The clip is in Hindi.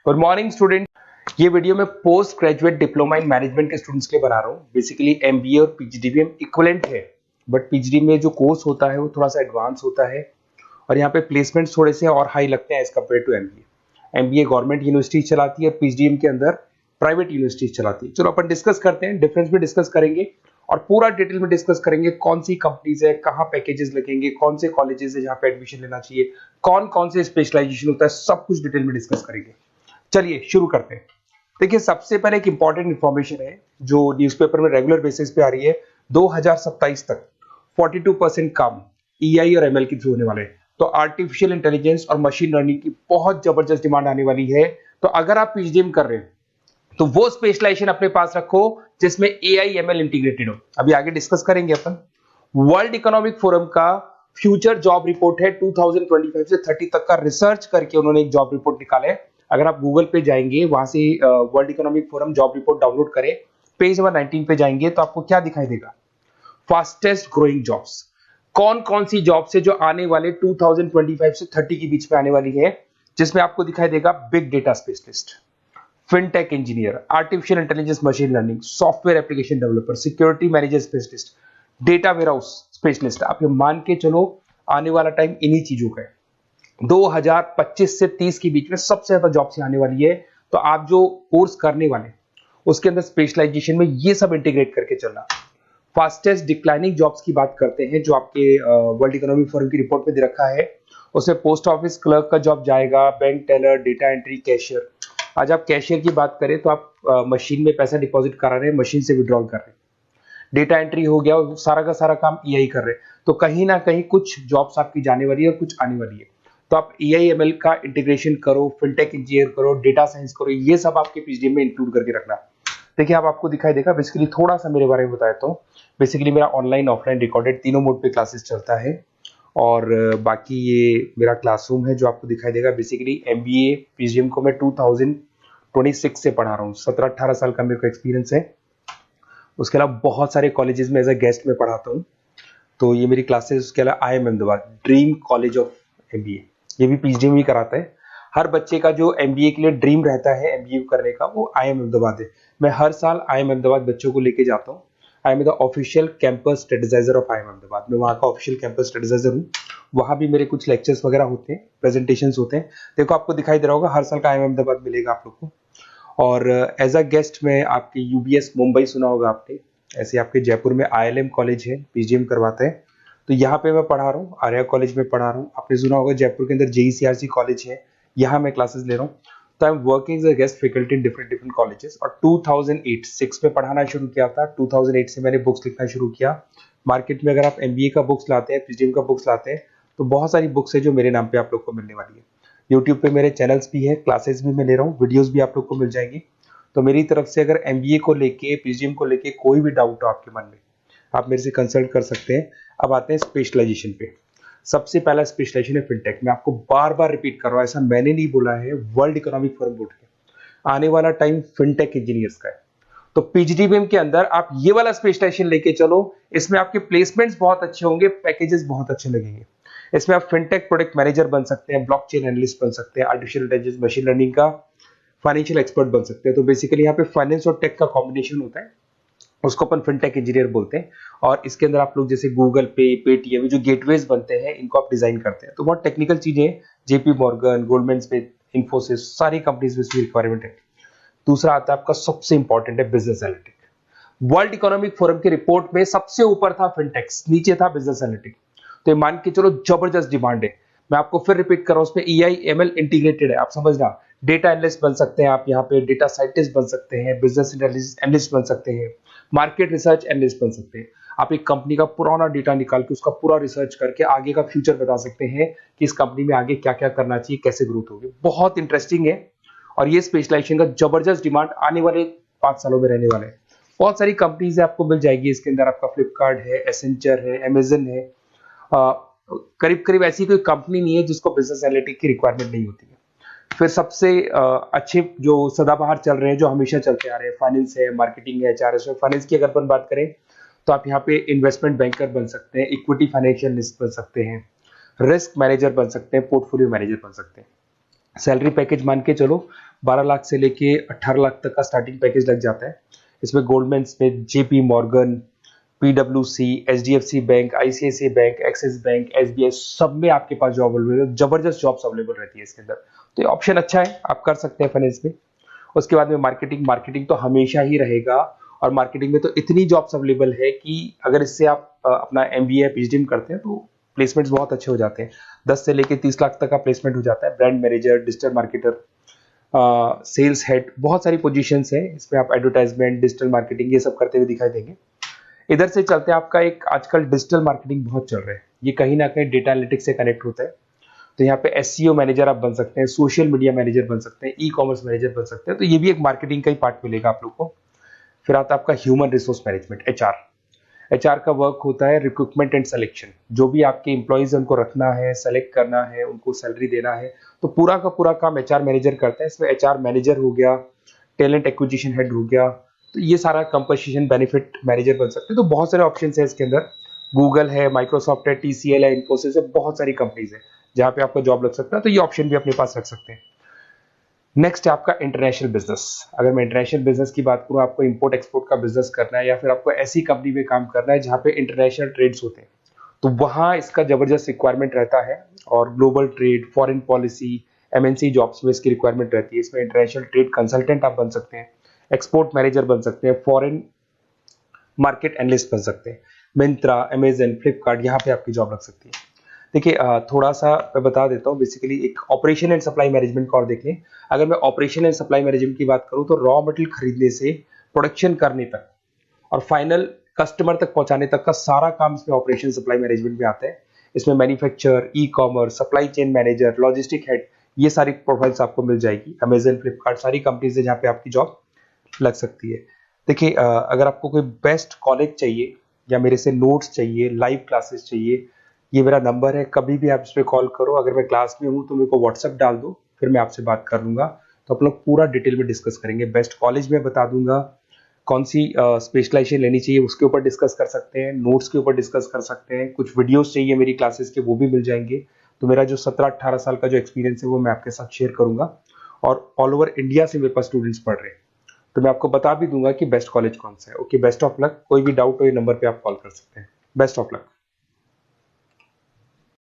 Good morning student. ये वीडियो मैं post graduate diploma in management के स्टूडेंट्स के लिए बना रहा हूँ। बेसिकली एमबीए और पीजीडीबीएम इक्विवेलेंट है, बट पीजीडी में जो कोर्स होता है वो थोड़ा सा एडवांस होता है और यहाँ पे प्लेसमेंट्स थोड़े से और हाई लगते हैं as compared to MBA. MBA government university चलाती है, पीजीडीएम के अंदर प्राइवेट यूनिवर्सिटी चलाती है। चलो अपन डिस्कस करते हैं, डिफरेंस भी डिस्कस करेंगे और पूरा डिटेल में डिस्कस करेंगे कौन सी कंपनीज है, कहाँ पैकेजेस लगेंगे, कौन से कॉलेजेस है जहाँ पे एडमिशन लेना चाहिए, कौन कौन से स्पेशलाइजेशन होता है, सब कुछ डिटेल में डिस्कस करेंगे। चलिए शुरू करते हैं। देखिए सबसे पहले एक इंपॉर्टेंट इंफॉर्मेशन है जो न्यूज़पेपर में रेगुलर बेसिस पे आ रही है। 2027 तक 42% काम ईआई और एमएल के थ्रू होने वाले हैं। तो आर्टिफिशियल इंटेलिजेंस और मशीन लर्निंग की बहुत जबरदस्त डिमांड आने वाली है। तो अगर आप पीजीडीएम कर रहे हैं तो वो स्पेशलाइजेशन अपने पास रखो जिसमें एआई एमएल इंटीग्रेटेड हो। अभी आगे डिस्कस करेंगे अपन। वर्ल्ड इकोनॉमिक फोरम का फ्यूचर जॉब रिपोर्ट है 2025 से 30 तक का रिसर्च करके उन्होंने एक जॉब रिपोर्ट निकाला है। अगर आप गूगल पे जाएंगे वहां से world economic forum job report download करें, पेज नंबर 19 पे जाएंगे तो आपको क्या दिखाई देगा, फास्टेस्ट ग्रोइंग जॉब्स। कौन कौन सी जॉब्स है जो आने वाले 2025 से 30 के बीच में आने वाली है, जिसमें आपको दिखाई देगा big data specialist, fintech engineer, artificial intelligence machine learning, software application developer, security manager specialist, data warehouse specialist. आप ये मान के चलो आने वाला टाइम इन्हीं चीजों का है। 2025 से 30 के बीच में सबसे ज्यादा जॉब्स आने वाली है। तो आप जो कोर्स करने वाले उसके अंदर स्पेशलाइजेशन में ये सब इंटीग्रेट करके चलना। फास्टेस्ट डिक्लाइनिंग जॉब्स की बात करते हैं जो आपके वर्ल्ड इकोनॉमिक फोरम की रिपोर्ट में दे रखा है। उसमें पोस्ट ऑफिस क्लर्क का जॉब जाएगा, bank teller, data entry, cashier. आज आप कैशियर की बात करें तो आप मशीन में पैसा डिपॉजिट करा रहे हैं, मशीन से विड्रॉल कर रहे हैं। डेटा एंट्री हो गया, सारा का सारा काम ईआई कर रहे हैं। तो कहीं ना कहीं कुछ जॉब्स आपकी जाने वाली है और कुछ आने वाली है। तो आप एआई एमएल का इंटीग्रेशन करो, फिनटेक इंजीनियर करो, डेटा साइंस करो, ये सब आपके पीजीडीएम में इंक्लूड करके रखना। देखिए अब आपको दिखाई देगा। बेसिकली थोड़ा सा मेरे बारे में बताया तो बेसिकली मेरा ऑनलाइन ऑफलाइन रिकॉर्डेड तीनों मोड पे क्लासेस चलता है और बाकी ये मेरा क्लासरूम है जो आपको दिखाई देगा। बेसिकली एमबीए पीजीडीएम को मैं 2026 से पढ़ा रहा हूँ। 17-18 साल का मेरे को एक्सपीरियंस है। उसके अलावा बहुत सारे कॉलेजेस में एज अ गेस्ट में पढ़ाता हूँ। तो ये मेरी क्लासेस, उसके अलावा IIM Ahmedabad dream college of MBA, ये भी पीजीडीएम ही कराता है। हर बच्चे का जो एमबीए के लिए ड्रीम रहता है एमबीए करने का, वो IIM अहमदाबाद है। मैं हर साल IIM अहमदाबाद बच्चों को लेके जाता हूँ। I am the official campus strategizer of IIM Ahmedabad. मैं वहाँ का ऑफिशियल कैंपस स्ट्रेटेजाइजर हूँ। वहाँ भी मेरे कुछ लेक्चर्स वगैरह होते हैं, प्रेजेंटेशंस होते हैं। देखो आपको दिखाई दे रहा होगा, हर साल का IIM अहमदाबाद मिलेगा आप लोग को। और एज अ गेस्ट में आपके यूबीएस मुंबई सुना होगा आपने, ऐसे आपके जयपुर में ILM कॉलेज है, पीजीडीएम करवाते हैं। तो यहाँ पे मैं पढ़ा रहा हूँ, आर्या कॉलेज में पढ़ा रहा हूँ। आपने सुना होगा जयपुर के अंदर JECRC कॉलेज है, यहाँ मैं क्लासेस ले रहा हूँ। तो I am working as a guest faculty in different different colleges. और 2008-6 में पढ़ाना शुरू किया था। 2008 से मैंने बुक्स लिखना शुरू किया। मार्केट में अगर आप एमबीए का बुक्स लाते हैं, पीजीडीएम का बुक्स लाते हैं, तो बहुत सारी बुक्स है जो मेरे नाम पे आप लोग को मिलने वाली है। यूट्यूब पे मेरे चैनल्स भी है, क्लासेस भी मैं ले रहा हूँ, वीडियोस भी आप लोग को मिल जाएंगी। तो मेरी तरफ से अगर एमबीए को लेके, पीजीडीएम को लेके कोई भी डाउट हो आपके मन में, आप मेरे से कंसल्ट कर सकते हैं। अब आते हैं स्पेशलाइजेशन पे। सबसे पहला स्पेशलाइजेशन है फिनटेक। मैं आपको बार बार रिपीट कर रहा हूँ, ऐसा मैंने नहीं बोला है, वर्ल्ड इकोनॉमिक फोरम बोर्ड के आने वाला टाइम फिनटेक इंजीनियर्स का है। तो पीजीडीबीएम के अंदर आप ये वाला स्पेशलाइजेशन लेके चलो। इसमें आपके प्लेसमेंट्स बहुत अच्छे होंगे, पैकेजेस बहुत अच्छे लगेंगे। इसमें आप फिनटेक प्रोडक्ट मैनेजर बन सकते हैं, ब्लॉकचेन एनालिस्ट बन सकते हैं, आर्टिफिशियल इंटेलिजेंस मशीन लर्निंग का फाइनेंशियल एक्सपर्ट बन सकते हैं। तो बेसिकली यहाँ पे फाइनेंस और टेक का कॉम्बिनेशन होता है, उसको अपन फिनटेक इंजीनियर बोलते हैं। और इसके अंदर आप लोग जैसे गूगल पे, पेटीएम, जो गेटवेज बनते हैं, इनको आप डिजाइन करते हैं। तो बहुत टेक्निकल चीजें हैं। JP Morgan, Goldman Smith, Infosys, सारी कंपनीज में इसकी रिक्वायरमेंट है। दूसरा आता है आपका सबसे इंपॉर्टेंट है business analytic. World economic forum की रिपोर्ट में सबसे ऊपर था फिनटेक्स, नीचे था बिजनेस एनालिटिक। तो ये मान के चलो जबरदस्त डिमांड है। मैं आपको फिर रिपीट कर रहा हूं, उसमें EI ML इंटीग्रेटेड है, आप समझना। डेटा एनालिस्ट बन सकते हैं आप, यहाँ पे डेटा साइंटिस्ट बन सकते हैं, बिजनेस एनालिस्ट बन सकते हैं, मार्केट रिसर्च एनालिस्ट बन सकते हैं। आप एक कंपनी का पुराना डेटा निकाल के उसका पूरा रिसर्च करके आगे का फ्यूचर बता सकते हैं कि इस कंपनी में आगे क्या क्या करना चाहिए, कैसे ग्रोथ होगी। बहुत इंटरेस्टिंग है और ये स्पेशलाइजेशन का जबरदस्त डिमांड आने वाले 5 सालों में रहने वाले हैं। बहुत सारी कंपनीज आपको मिल जाएगी इसके अंदर। आपका फ्लिपकार्ट है, एसेंचर है, अमेजन है। करीब करीब ऐसी कोई कंपनी नहीं है जिसको बिजनेस एनालिटिक की रिक्वायरमेंट नहीं होती है। फिर सबसे अच्छे जो सदाबहार चल रहे हैं, जो हमेशा चलते आ रहे हैं, फाइनेंस है, मार्केटिंग है, HRS है। फाइनेंस की अगर अपन बात करें तो आप यहाँ पे इन्वेस्टमेंट बैंकर बन सकते हैं, इक्विटी फाइनेंशियल बन सकते हैं, रिस्क मैनेजर बन सकते हैं, पोर्टफोलियो मैनेजर बन सकते हैं। सैलरी पैकेज मान के चलो 12 लाख से लेके 18 लाख तक का स्टार्टिंग पैकेज लग जाता है। इसमें गोल्डमैन स्मिथ, जेपी मॉर्गन, पीडब्ल्यूसी, HDFC bank, ICICI bank, Axis bank, SBI, सब में आपके पास जॉब अवेलेबल है। जबरदस्त जॉब्स अवेलेबल रहती है इसके अंदर, तो ये ऑप्शन अच्छा है, आप कर सकते हैं फाइनेंस में। उसके बाद में मार्केटिंग, मार्केटिंग तो हमेशा ही रहेगा, और मार्केटिंग में तो इतनी जॉब्स अवेलेबल है कि अगर इससे आप अपना एमबीए पीएचडी करते हैं तो प्लेसमेंट्स बहुत अच्छे हो जाते हैं। 10 से लेके 30 लाख तक का प्लेसमेंट हो जाता है। Brand manager, digital marketer, sales head, बहुत सारी पोजीशंस है इसमें। आप एडवर्टाइजमेंट, डिजिटल मार्केटिंग ये सब करते हुए दिखाई देंगे। इधर से चलते हैं, आपका एक आजकल डिजिटल मार्केटिंग बहुत चल रहा है, ये कहीं ना कहीं डेटा एनालिटिक्स से कनेक्ट होता है। तो यहाँ पे एसईओ मैनेजर आप बन सकते हैं, सोशल मीडिया मैनेजर बन सकते हैं, ई कॉमर्स मैनेजर बन सकते हैं, तो ये भी एक मार्केटिंग का ही पार्ट मिलेगा आप लोग को। फिर आता है आपका human resource management, HR. HR का वर्क होता है रिक्रूटमेंट एंड सिलेक्शन। जो भी आपके एम्प्लॉयज उनको रखना है, सेलेक्ट करना है, उनको सैलरी देना है, तो पूरा का पूरा काम एचआर मैनेजर करता है। इसमें एचआर मैनेजर हो गया, टैलेंट एक्विजिशन हेड हो गया, तो ये सारा कंपनसेशन बेनिफिट मैनेजर बन सकते हैं। तो बहुत सारे ऑप्शन है इसके अंदर। गूगल है, माइक्रोसॉफ्ट है, टीसीएल है, इन्फोसिस है, बहुत सारी कंपनीज है जहां पे आपका जॉब लग सकता है, तो ये ऑप्शन भी अपने पास रख सकते हैं। नेक्स्ट है आपका इंटरनेशनल बिजनेस। अगर मैं इंटरनेशनल बिजनेस की बात करूं, आपको इंपोर्ट एक्सपोर्ट का बिजनेस करना है, या फिर आपको ऐसी कंपनी में काम करना है जहां पे इंटरनेशनल ट्रेड्स होते हैं, तो वहां इसका जबरदस्त रिक्वायरमेंट रहता है। और global trade, foreign policy, MNC jobs में इसकी रिक्वायरमेंट रहती है। इसमें इंटरनेशनल ट्रेड कंसल्टेंट आप बन सकते हैं, एक्सपोर्ट मैनेजर बन सकते हैं, फॉरेन मार्केट एनालिस्ट बन सकते हैं। मिंत्रा, अमेजन, फ्लिपकार्ट, यहाँ पे आपकी जॉब लग सकती है। देखिए थोड़ा सा मैं बता देता हूँ। बेसिकली एक ऑपरेशन एंड सप्लाई मैनेजमेंट का और देख लें। अगर मैं ऑपरेशन एंड सप्लाई मैनेजमेंट की बात करूँ, तो रॉ मटेरियल खरीदने से प्रोडक्शन करने तक और फाइनल कस्टमर तक पहुंचाने तक का सारा काम इसमें ऑपरेशन सप्लाई मैनेजमेंट में आता है। इसमें manufacture, e commerce, supply chain manager, logistic head, ये सारी प्रोफाइल्स आपको मिल जाएगी। अमेजन, फ्लिपकार्ट, सारी कंपनीज है जहाँ पे आपकी जॉब लग सकती है। देखिए अगर आपको कोई बेस्ट कॉलेज चाहिए, या मेरे से नोट्स चाहिए, लाइव क्लासेस चाहिए, ये मेरा नंबर है, कभी भी आप इस पर कॉल करो। अगर मैं क्लास में हूँ तो मेरे को व्हाट्सएप डाल दो, फिर मैं आपसे बात कर लूंगा। तो आप लोग पूरा डिटेल में डिस्कस करेंगे। बेस्ट कॉलेज में बता दूंगा, कौन सी स्पेशलाइजेशन लेनी चाहिए उसके ऊपर डिस्कस कर सकते हैं, नोट्स के ऊपर डिस्कस कर सकते हैं। कुछ वीडियोस चाहिए मेरी क्लासेस के, वो भी मिल जाएंगे। तो मेरा जो 17-18 साल का जो एक्सपीरियंस है वो मैं आपके साथ शेयर करूंगा। और ऑल ओवर इंडिया से मेरे पास स्टूडेंट्स पढ़ रहे हैं, तो मैं आपको बता भी दूंगा कि बेस्ट कॉलेज कौन सा है। Okay, best of luck. कोई भी डाउट हो ये नंबर पे आप कॉल कर सकते हैं। Best of luck.